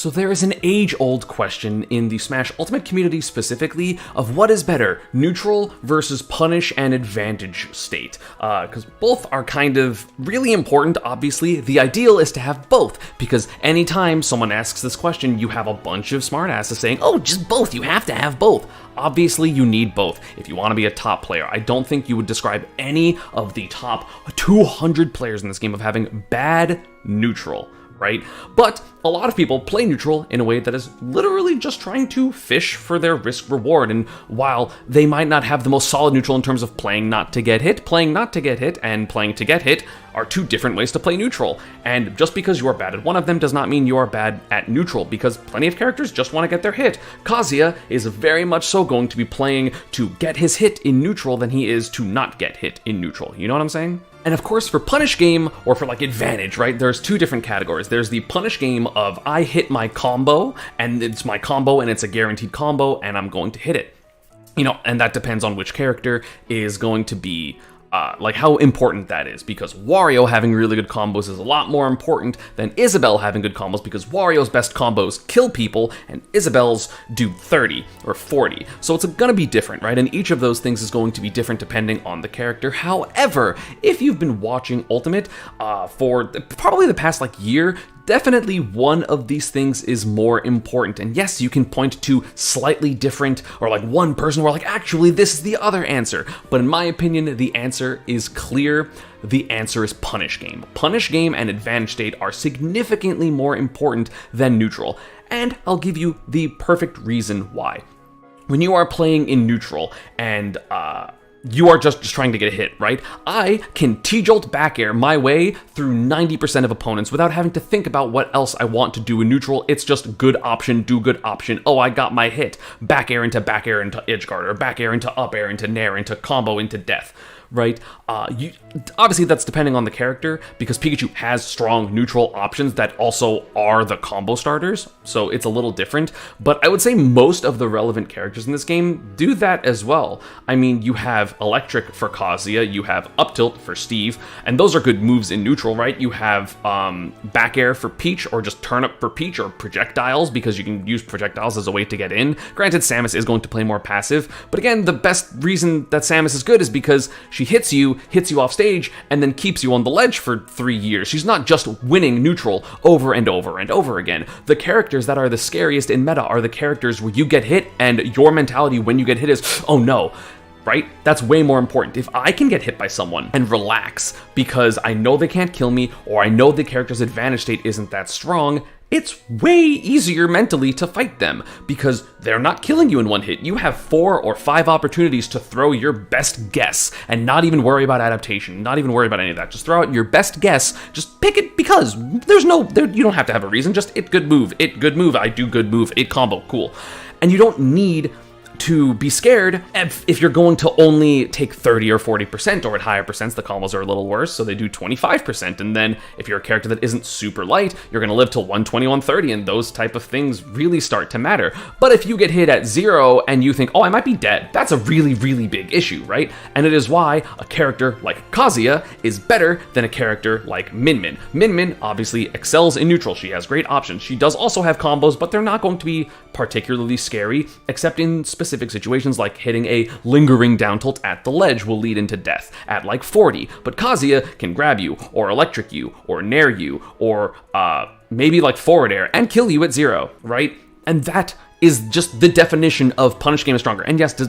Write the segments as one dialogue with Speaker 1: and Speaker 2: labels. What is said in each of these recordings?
Speaker 1: So there is an age-old question in the Smash Ultimate community specifically of what is better, neutral versus punish and advantage state. Because both are kind of really important, obviously. The ideal is to have both, because anytime someone asks this question, you have a bunch of smartasses saying, oh, just both, you have to have both. Obviously, you need both if you want to be a top player. I don't think you would describe any of the top 200 players in this game of having bad neutral, right? But a lot of people play neutral in a way that is literally just trying to fish for their risk reward. And while they might not have the most solid neutral in terms of playing not to get hit, playing not to get hit and playing to get hit are two different ways to play neutral. And just because you are bad at one of them does not mean you are bad at neutral, because plenty of characters just want to get their hit. Kazuya is very much so going to be playing to get his hit in neutral than he is to not get hit in neutral. You know what I'm saying? And of course, for punish game, or for like advantage, right, there's two different categories. There's the punish game of I hit my combo, and it's my combo, and it's a guaranteed combo, and I'm going to hit it. You know, and that depends on which character is going to be like how important that is, because Wario having really good combos is a lot more important than Isabelle having good combos, because Wario's best combos kill people and Isabelle's do 30 or 40. So it's gonna be different, right? And each of those things is going to be different depending on the character. However, if you've been watching Ultimate for probably the past like year, definitely one of these things is more important. And yes, you can point to slightly different, or like one person where like, actually, this is the other answer. But in my opinion, the answer is clear. The answer is punish game. Punish game and advantage state are significantly more important than neutral. And I'll give you the perfect reason why. When you are playing in neutral and you are just trying to get a hit, right? I can T-jolt back air my way through 90% of opponents without having to think about what else I want to do in neutral. It's just good option, do good option. Oh, I got my hit. Back air into edge guard, or back air into up air into nair into combo into death, right? Obviously, that's depending on the character, because Pikachu has strong neutral options that also are the combo starters, so it's a little different. But I would say most of the relevant characters in this game do that as well. I mean, you have Electric for Kazuya, you have Up Tilt for Steve, and those are good moves in neutral, right? You have back air for Peach, or just turn up for Peach, or projectiles, because you can use projectiles as a way to get in. Granted, Samus is going to play more passive, but again, the best reason that Samus is good is because she hits you off stage, and then keeps you on the ledge for 3 years. She's not just winning neutral over and over and over again. The characters that are the scariest in meta are the characters where you get hit, and your mentality when you get hit is, oh no, right? That's way more important. If I can get hit by someone and relax because I know they can't kill me, or I know the character's advantage state isn't that strong, it's way easier mentally to fight them, because they're not killing you in one hit. You have 4 or 5 opportunities to throw your best guess and not even worry about adaptation, not even worry about any of that. Just throw out your best guess, just pick it because you don't have to have a reason, just it good move, I do good move, it combo, cool. And you don't need to be scared if you're going to only take 30 or 40%, or at higher percents, the combos are a little worse, so they do 25%. And then if you're a character that isn't super light, you're going to live till 120, 130, and those type of things really start to matter. But if you get hit at 0 and you think, oh, I might be dead, that's a really, really big issue, right? And it is why a character like Kazuya is better than a character like Min Min. Min Min obviously excels in neutral. She has great options. She does also have combos, but they're not going to be particularly scary, except in specific situations like hitting a lingering down tilt at the ledge will lead into death at like 40. But Kazuya can grab you, or electric you, or nair you, or maybe like forward air and kill you at 0, right? And that is just the definition of punish game is stronger. And yes,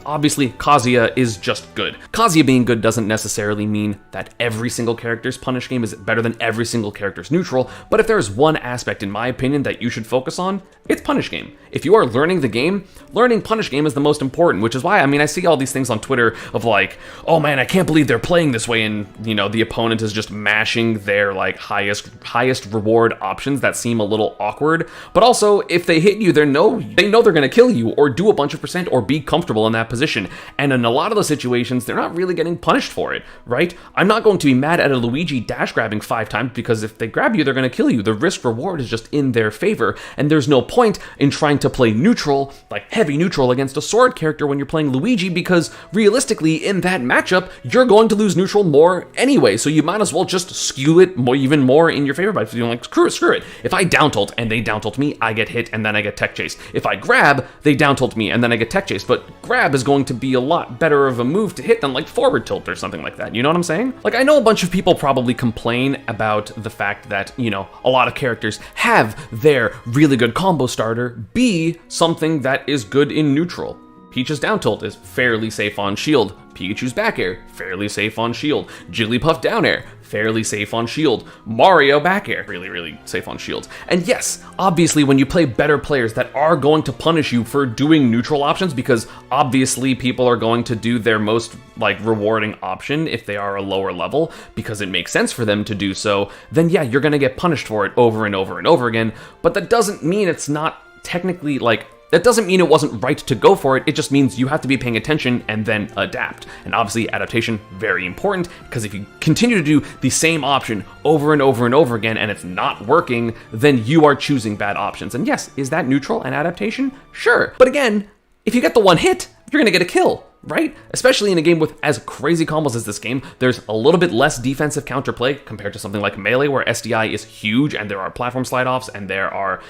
Speaker 1: obviously Kazuya is just good. Kazuya being good doesn't necessarily mean that every single character's punish game is better than every single character's neutral, but if there is one aspect, in my opinion, that you should focus on, it's punish game. If you are learning the game, learning punish game is the most important, which is why, I mean, I see all these things on Twitter of like, oh man, I can't believe they're playing this way, and, you know, the opponent is just mashing their like highest reward options that seem a little awkward. But also, if they hit you, they know they know they're going to kill you or do a bunch of percent or be comfortable in that position. And in a lot of those situations, they're not really getting punished for it, right? I'm not going to be mad at a Luigi dash grabbing 5 times because if they grab you, they're going to kill you. The risk reward is just in their favor. And there's no point in trying to play neutral, like heavy neutral against a sword character when you're playing Luigi, because realistically in that matchup, you're going to lose neutral more anyway. So you might as well just skew it even more in your favor by feeling like, screw it. If I down tilt and they down tilt me, I get hit and then I get tech chased. If I grab, they down tilt me and then I get tech chased. But grab is going to be a lot better of a move to hit than like forward tilt or something like that. You know what I'm saying? Like, I know a bunch of people probably complain about the fact that, you know, a lot of characters have their really good combo starter be something that is good in neutral. Peach's down tilt is fairly safe on shield. Pikachu's back air, fairly safe on shield. Jigglypuff down air, fairly safe on shield. Mario back air, really safe on shield. And yes, obviously when you play better players that are going to punish you for doing neutral options, because obviously people are going to do their most like rewarding option if they are a lower level, because it makes sense for them to do so, then yeah, you're gonna get punished for it over and over and over again. But that doesn't mean it's not technically like, that doesn't mean it wasn't right to go for it, it just means you have to be paying attention and then adapt. And obviously adaptation, very important, because if you continue to do the same option over and over and over again and it's not working, then you are choosing bad options. And yes, is that neutral and adaptation? Sure. But again, if you get the one hit, you're gonna get a kill, right? Especially in a game with as crazy combos as this game, there's a little bit less defensive counterplay compared to something like Melee, where SDI is huge and there are platform slide-offs and there are,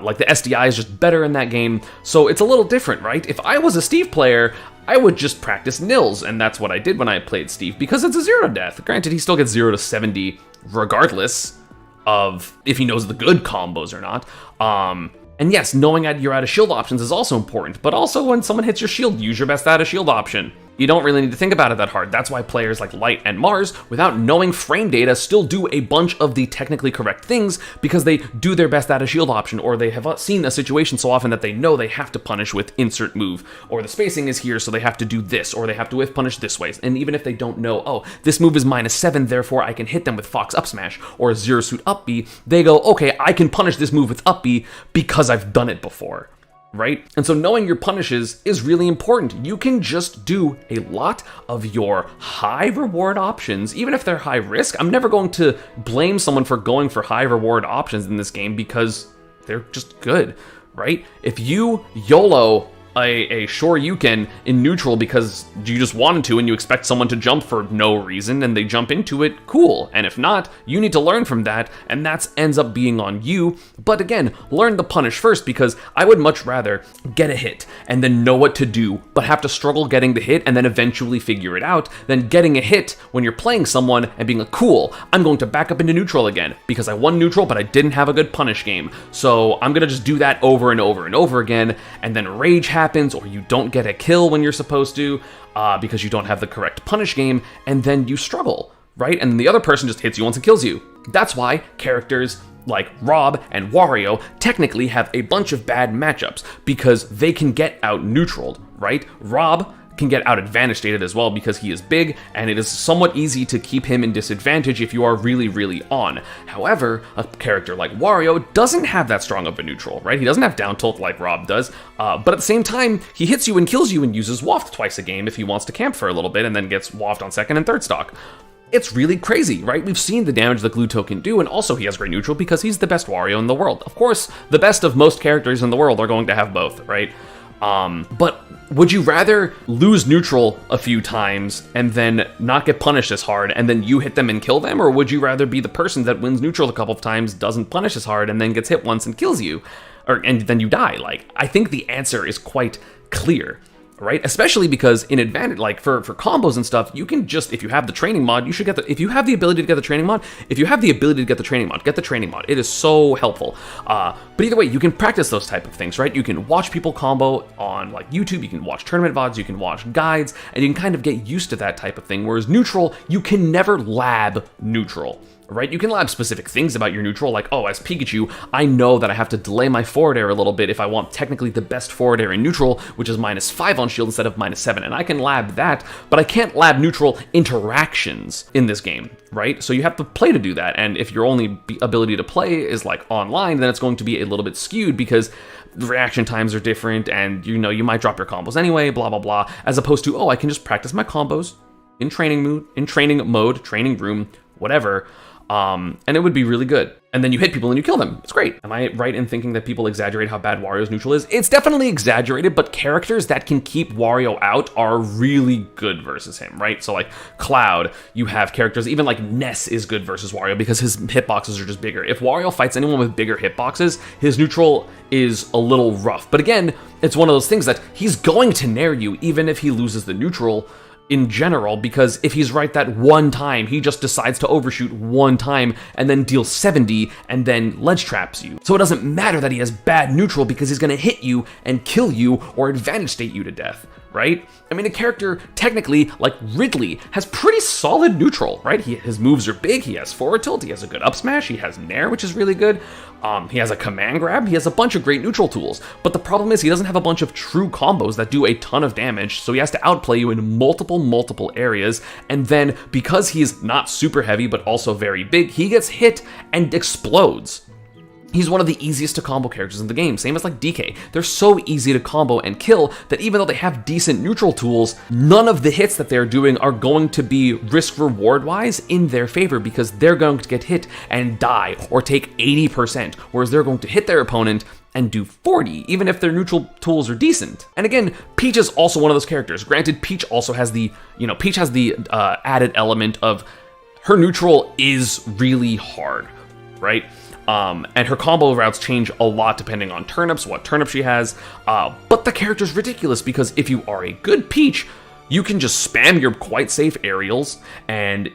Speaker 1: like the SDI is just better in that game. So it's a little different, right? If I was a Steve player, I would just practice nils, and that's what I did when I played Steve, because it's a 0 to death. Granted, he still gets 0 to 70 regardless of if he knows the good combos or not. And yes, knowing that you're out of shield options is also important, but also when someone hits your shield, use your best out of shield option. You don't really need to think about it that hard. That's why players like Light and Mars, without knowing frame data, still do a bunch of the technically correct things because they do their best out of shield option, or they have seen a situation so often that they know they have to punish with insert move, or the spacing is here so they have to do this, or they have to whiff punish this way. And even if they don't know, oh, this move is -7, therefore I can hit them with Fox up smash or Zero Suit up B, they go, okay, I can punish this move with up B because I've done it before. Right? And so knowing your punishes is really important. You can just do a lot of your high reward options, even if they're high risk. I'm never going to blame someone for going for high reward options in this game because they're just good, right? If you YOLO a Shoryuken in neutral because you just wanted to and you expect someone to jump for no reason and they jump into it, cool. And if not, you need to learn from that, and that ends up being on you. But again, learn the punish first, because I would much rather get a hit and then know what to do, but have to struggle getting the hit and then eventually figure it out, than getting a hit when you're playing someone and being like, cool, I'm going to back up into neutral again because I won neutral but I didn't have a good punish game. So I'm gonna just do that over and over and over again, and then rage happens, or you don't get a kill when you're supposed to because you don't have the correct punish game, and then you struggle, right? And the other person just hits you once and kills you. That's why characters like Rob and Wario technically have a bunch of bad matchups, because they can get out neutraled, right? Rob can get out advantage stated as well because he is big, and it is somewhat easy to keep him in disadvantage if you are really on. However, a character like Wario doesn't have that strong of a neutral, right? He doesn't have down tilt like Rob does, but at the same time, he hits you and kills you and uses waft twice a game if he wants to camp for a little bit and then gets waft on second and third stock. It's really crazy, right? We've seen the damage that Gluto can do, and also he has great neutral because he's the best Wario in the world. Of course, the best of most characters in the world are going to have both, right? But would you rather lose neutral a few times and then not get punished as hard and then you hit them and kill them? Or would you rather be the person that wins neutral a couple of times, doesn't punish as hard, and then gets hit once and kills you? And then you die? Like, I think the answer is quite clear, right? Especially because in advantage, like for combos and stuff, you can just, if you have the training mod, you should get the, if you have the ability to get the training mod, get the training mod. It is so helpful. But either way, you can practice those type of things, right? You can watch people combo on like YouTube, you can watch tournament VODs, you can watch guides, and you can kind of get used to that type of thing. Whereas neutral, you can never lab neutral, right? You can lab specific things about your neutral, like, oh, as Pikachu, I know that I have to delay my forward air a little bit if I want technically the best forward air in neutral, which is -5 on shield instead of -7, and I can lab that, but I can't lab neutral interactions in this game, right? So you have to play to do that, and if your only ability to play is like online, then it's going to be a little bit skewed because the reaction times are different, and you know, you might drop your combos anyway, blah, blah, blah, as opposed to, oh, I can just practice my combos in training mode, training room, whatever, and it would be really good. And then you hit people and you kill them. It's great. Am I right in thinking that people exaggerate how bad Wario's neutral is? It's definitely exaggerated, but characters that can keep Wario out are really good versus him, right? So like Cloud, you have characters, even like Ness is good versus Wario because his hitboxes are just bigger. If Wario fights anyone with bigger hitboxes, his neutral is a little rough. But again, it's one of those things that he's going to nair you even if he loses the neutral in general, because if he's right that one time, he just decides to overshoot one time and then deal 70 and then ledge traps you. So it doesn't matter that he has bad neutral because he's gonna hit you and kill you or advantage state you to death, right? I mean, a character technically like Ridley has pretty solid neutral, right? His moves are big, he has forward tilt, he has a good up smash, he has nair, which is really good. He has a command grab, he has a bunch of great neutral tools, but the problem is he doesn't have a bunch of true combos that do a ton of damage, so he has to outplay you in multiple areas, and then because he's not super heavy but also very big, he gets hit and explodes. He's one of the easiest to combo characters in the game, same as like DK. They're so easy to combo and kill that even though they have decent neutral tools, none of the hits that they're doing are going to be risk-reward wise in their favor because they're going to get hit and die or take 80%, whereas they're going to hit their opponent and do 40, even if their neutral tools are decent. And again, Peach is also one of those characters. Granted, Peach also has the, Peach has the added element of her neutral is really hard, right? And her combo routes change a lot depending on turnips, what turnip she has, but the character's ridiculous because if you are a good Peach, you can just spam your quite safe aerials and,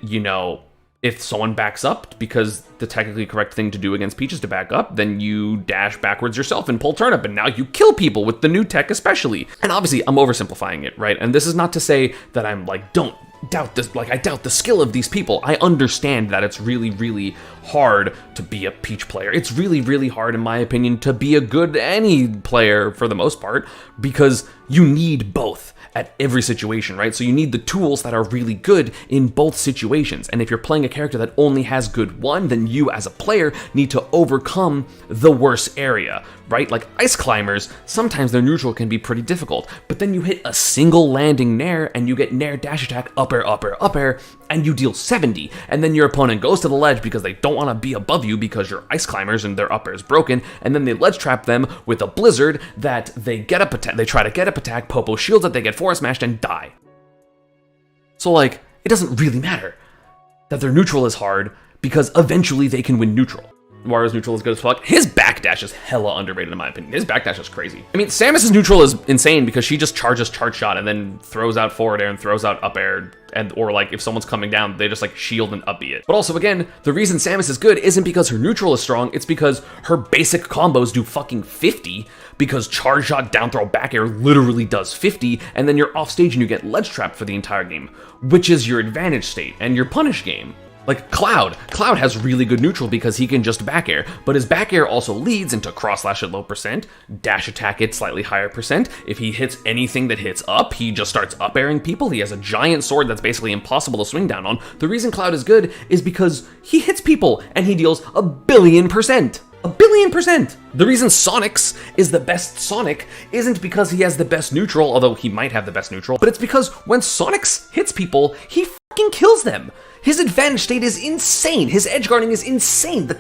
Speaker 1: if someone backs up, because the technically correct thing to do against Peach is to back up, then you dash backwards yourself and pull turnip, and now you kill people with the new tech especially. And obviously, I'm oversimplifying it, right? And this is not to say that I'm like, don't doubt this, like I doubt the skill of these people. I understand that it's really, really hard to be a Peach player. It's really, really hard, in my opinion, to be a good any player for the most part, because you need both at every situation, right? So you need the tools that are really good in both situations. And if you're playing a character that only has good one, then you as a player need to overcome the worst area, right? Like ice climbers, sometimes their neutral can be pretty difficult, but then you hit a single landing nair and you get nair dash attack, up air, and you deal 70. And then your opponent goes to the ledge because they don't want to be above you because you're ice climbers and their up air is broken. And then they ledge trap them with a blizzard that they get up attack, they try to get up attack, Popo shields it, they get forward smashed and die. So like, it doesn't really matter that their neutral is hard because eventually they can win neutral. Wario's neutral is good as fuck. His backdash is hella underrated in my opinion. His backdash is crazy. I mean, Samus's neutral is insane because she just charges charge shot and then throws out forward air and throws out up air, or like if someone's coming down, they just like shield and up B it. But also again, the reason Samus is good isn't because her neutral is strong, it's because her basic combos do fucking 50, because charge shot, down throw, back air literally does 50, and then you're off stage and you get ledge trapped for the entire game, which is your advantage state and your punish game. Like Cloud has really good neutral because he can just back air, but his back air also leads into cross slash at low percent, dash attack at slightly higher percent. If he hits anything that hits up, he just starts up airing people. He has a giant sword that's basically impossible to swing down on. The reason Cloud is good is because he hits people and he deals 1,000,000,000%. 1,000,000,000%. The reason Sonic's is the best Sonic isn't because he has the best neutral, although he might have the best neutral, but it's because when Sonic's hits people, he fucking kills them. His advantage state is insane. His edge guarding is insane. The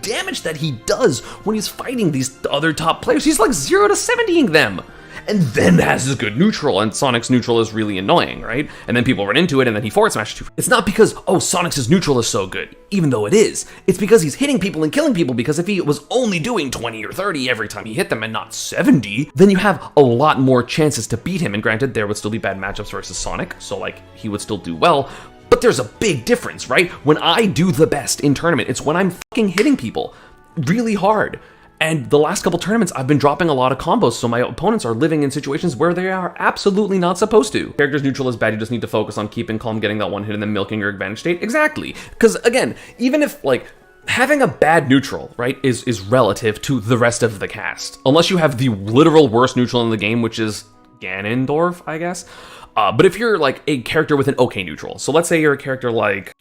Speaker 1: damage that he does when he's fighting these other top players, he's like 0 to 70ing them. And then has his good neutral, and Sonic's neutral is really annoying, right? And then people run into it, and then he forward smashes you. It's not because, oh, Sonic's neutral is so good, even though it is. It's because he's hitting people and killing people, because if he was only doing 20 or 30 every time he hit them and not 70, then you have a lot more chances to beat him. And granted, there would still be bad matchups versus Sonic, so like, he would still do well. But there's a big difference, right? When I do the best in tournament, it's when I'm fucking hitting people really hard. And the last couple tournaments, I've been dropping a lot of combos, so my opponents are living in situations where they are absolutely not supposed to. Character's neutral is bad, you just need to focus on keeping calm, getting that one hit, and then milking your advantage state. Exactly. Because again, even if like, having a bad neutral, right, is relative to the rest of the cast. Unless you have the literal worst neutral in the game, which is Ganondorf, I guess. But if you're like a character with an okay neutral, so let's say you're a character like,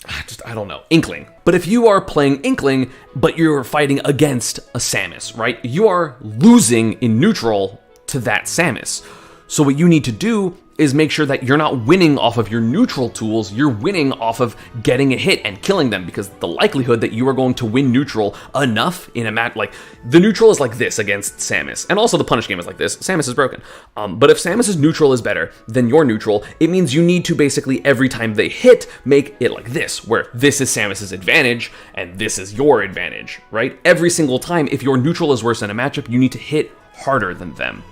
Speaker 1: I don't know, Inkling. But if you are playing Inkling, but you're fighting against a Samus, right, you are losing in neutral to that Samus. So what you need to do is make sure that you're not winning off of your neutral tools, you're winning off of getting a hit and killing them, because the likelihood that you are going to win neutral enough in a match, like, the neutral is like this against Samus, and also the punish game is like this, Samus is broken. But if Samus's neutral is better than your neutral, it means you need to basically, every time they hit, make it like this, where this is Samus's advantage, and this is your advantage, right? Every single time, if your neutral is worse in a matchup, you need to hit harder than them.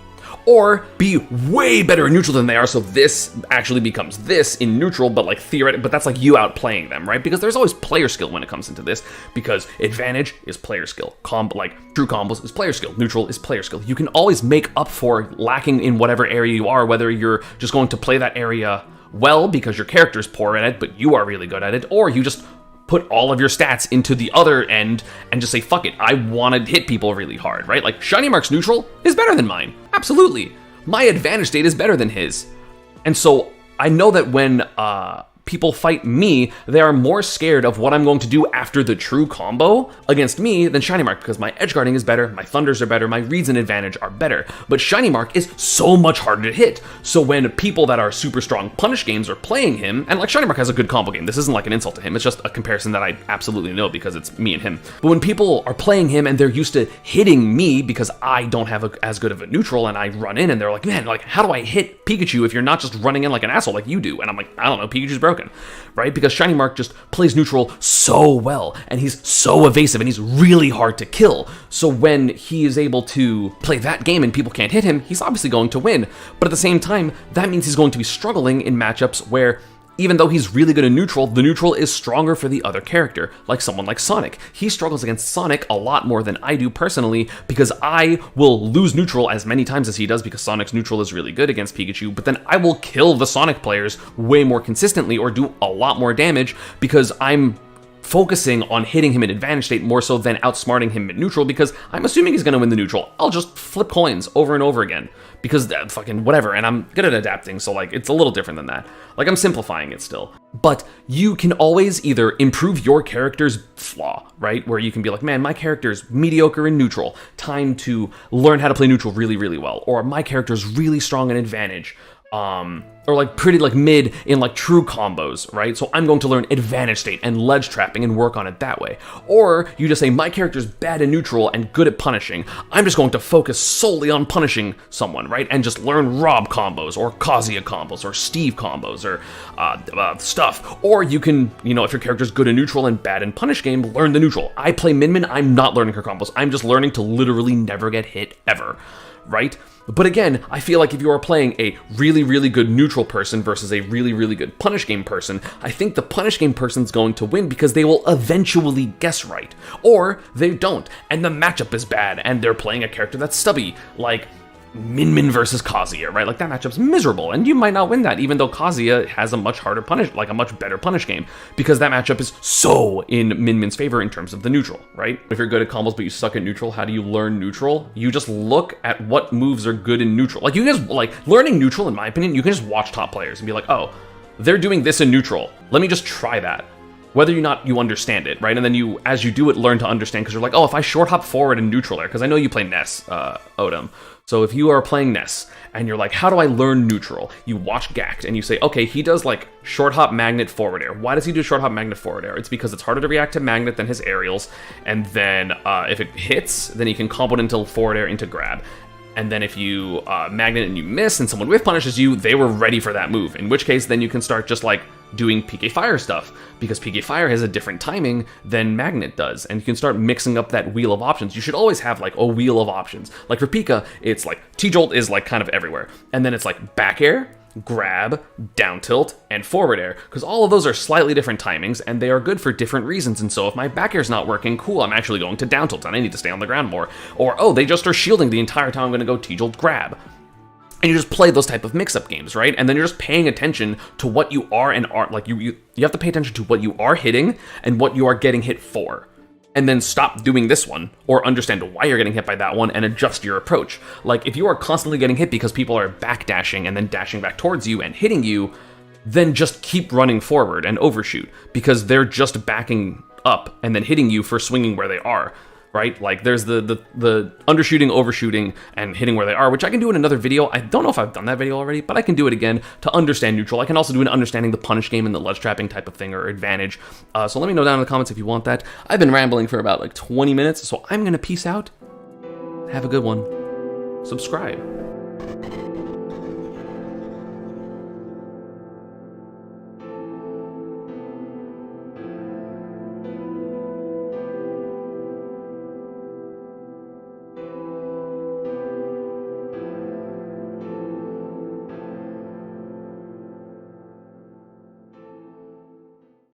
Speaker 1: Or be way better in neutral than they are, so this actually becomes this in neutral, but like theoretic, but that's like you outplaying them, right? Because there's always player skill when it comes into this, because advantage is player skill, like true combos is player skill, neutral is player skill. You can always make up for lacking in whatever area you are, whether you're just going to play that area well because your character's poor at it, but you are really good at it, or you just put all of your stats into the other end and just say, fuck it, I want to hit people really hard, right? Like, Shiny Mark's neutral is better than mine. Absolutely. My advantage state is better than his. And so I know that when people fight me, they are more scared of what I'm going to do after the true combo against me than Shiny Mark, because my edge guarding is better, my thunders are better, my reads and advantage are better. But Shiny Mark is so much harder to hit. So when people that are super strong punish games are playing him, and like Shiny Mark has a good combo game, this isn't like an insult to him, it's just a comparison that I absolutely know because it's me and him. But when people are playing him and they're used to hitting me because I don't have as good of a neutral and I run in and they're like, man, like, how do I hit Pikachu if you're not just running in like an asshole like you do? And I'm like, I don't know, Pikachu's broken. Right? Because Shiny Mark just plays neutral so well, and he's so evasive, and he's really hard to kill. So when he is able to play that game and people can't hit him, he's obviously going to win. But at the same time, that means he's going to be struggling in matchups where, even though he's really good in neutral, the neutral is stronger for the other character, like someone like Sonic. He struggles against Sonic a lot more than I do personally, because I will lose neutral as many times as he does because Sonic's neutral is really good against Pikachu, but then I will kill the Sonic players way more consistently or do a lot more damage because I'm focusing on hitting him in advantage state more so than outsmarting him in neutral, because I'm assuming he's going to win the neutral. I'll just flip coins over and over again because fucking whatever, and I'm good at adapting, so like it's a little different than that. Like, I'm simplifying it still. But you can always either improve your character's flaw, right? Where you can be like, man, my character's mediocre in neutral, time to learn how to play neutral really, really well. Or my character's really strong in advantage. Or like pretty like mid in like true combos, right? So I'm going to learn advantage state and ledge trapping and work on it that way. Or you just say, my character's bad in neutral and good at punishing. I'm just going to focus solely on punishing someone, right? And just learn Rob combos or Kazuya combos or Steve combos or stuff. Or you can, you know, if your character's good in neutral and bad in punish game, learn the neutral. I play Min Min, I'm not learning her combos. I'm just learning to literally never get hit ever, right? But again, I feel like if you are playing a really, really good neutral person versus a really, really good punish game person, I think the punish game person's going to win because they will eventually guess right. Or they don't, and the matchup is bad, and they're playing a character that's stubby, like Min Min versus Kazuya, right? Like, that matchup's miserable, and you might not win that, even though Kazuya has a much harder punish, like a much better punish game, because that matchup is so in Min Min's favor in terms of the neutral, right? If you're good at combos but you suck at neutral, how do you learn neutral? You just look at what moves are good in neutral. Like, you can just, like, learning neutral, in my opinion, you can just watch top players and be like, oh, they're doing this in neutral. Let me just try that. Whether or not you understand it, right? And then you, as you do it, learn to understand, because you're like, oh, if I short hop forward in neutral there, because I know you play Ness, Odom. So if you are playing Ness, and you're like, how do I learn neutral? You watch Gact, and you say, okay, he does like short hop magnet forward air. Why does he do short hop magnet forward air? It's because it's harder to react to magnet than his aerials, and then if it hits, then he can combo it into forward air into grab. And then if you magnet and you miss and someone whiff punishes you, they were ready for that move. In which case, then you can start just like doing PK Fire stuff, because PK Fire has a different timing than Magnet does, and you can start mixing up that wheel of options. You should always have like a wheel of options. Like for Pika, it's like T-Jolt is like kind of everywhere, and then it's like back air, grab, down tilt, and forward air, because all of those are slightly different timings, and they are good for different reasons. And so if my back air's not working, cool, I'm actually going to down tilt, and I need to stay on the ground more. Or, oh, they just are shielding the entire time, I'm going to go T-jolt grab. And you just play those type of mix-up games, right? And then you're just paying attention to what you are and aren't, like you have to pay attention to what you are hitting and what you are getting hit for. And then stop doing this one, or understand why you're getting hit by that one and adjust your approach. Like, if you are constantly getting hit because people are backdashing and then dashing back towards you and hitting you, then just keep running forward and overshoot, because they're just backing up and then hitting you for swinging where they are, right? Like, there's the undershooting, overshooting, and hitting where they are, which I can do in another video. I don't know if I've done that video already, but I can do it again to understand neutral. I can also do an understanding the punish game and the ledge trapping type of thing, or advantage. So let me know down in the comments if you want that. I've been rambling for about like 20 minutes, so I'm gonna peace out. Have a good one. Subscribe.